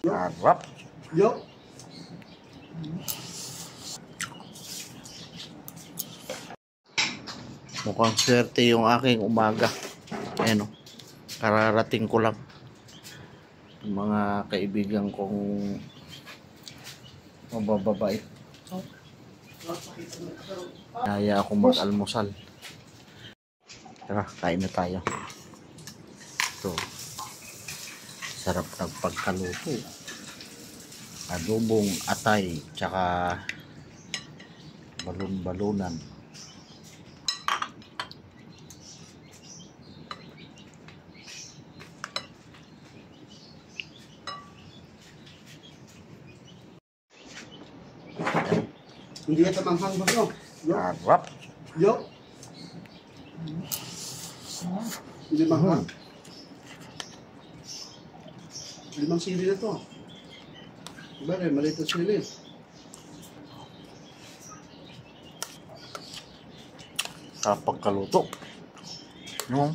Harap. Yo. Mukhang swerte yung aking umaga. Ayan o. Kararating ko lang. Yung mga kaibigan kong mabababait. Kaya ako mag-almusal. Tara, kain na tayo. Ito. Sarap ng pagkaluto. Adobong atay. Tsaka balon-balunan. Hindi ka tamanghang ba no? Yo. Harap. Yo. Hindi manghang. Limang sili na to. Bagay, maliit ang sili. Sa pagkaluto. No?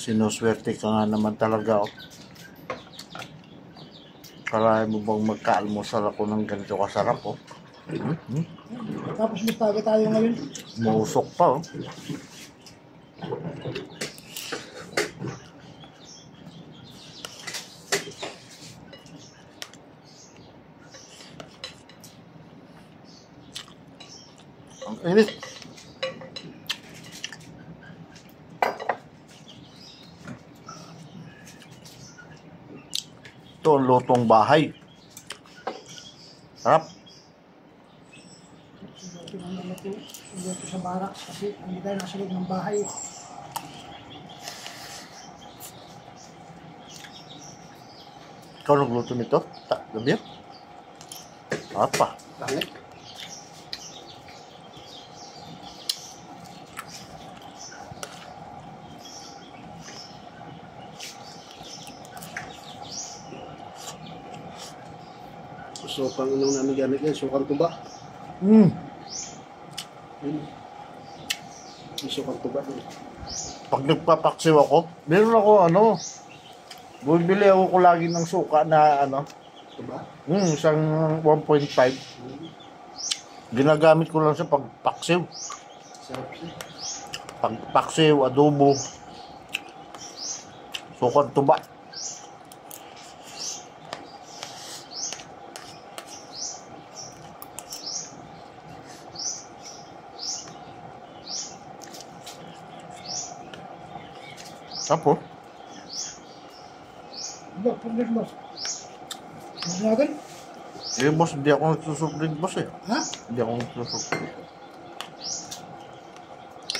Sinuswerte ka nga naman talaga. Oh. Kaya mo bang magka-almusal ako ng ganito kasarap? Oh. Tapos magtaga tayo ngayon. Mausok pa. Oh. Ang init. Ito ang lutong bahay. Sarap. Ito sa barak kasi hindi tayo nasa loob ng bahay. Ikaw nagluto nito? Gabi? Apa? Bakit? So, pang anong namin gamit yan? Sukang tuba. Yun. Yung sukang tuba. Pag nagpapaksiw ako, meron ako bumibili ako lagi ng suka na Tuba? isang 1.5. Ginagamit ko lang sa pagpaksiw. Sarap siya. Pagpaksiw, adobo, sukang tuba. Tapos, Ba, paglit boss. Mas natin? boss, hindi ako nagsusubrid, boss eh. Ha? Hindi ako nagsusubrid.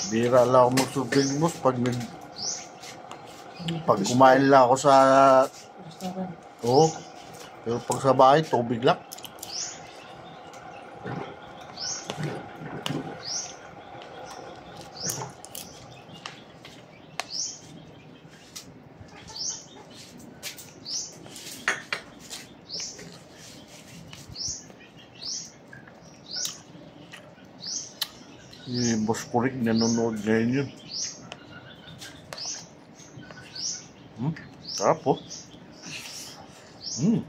Bira lang ako magsubrid, boss, pag kumain lang ako sa... Oo. Pero pag sa bahay, tubig lang. Boss Kurik, nanonood ngayon yun. Sarap po. Hmm.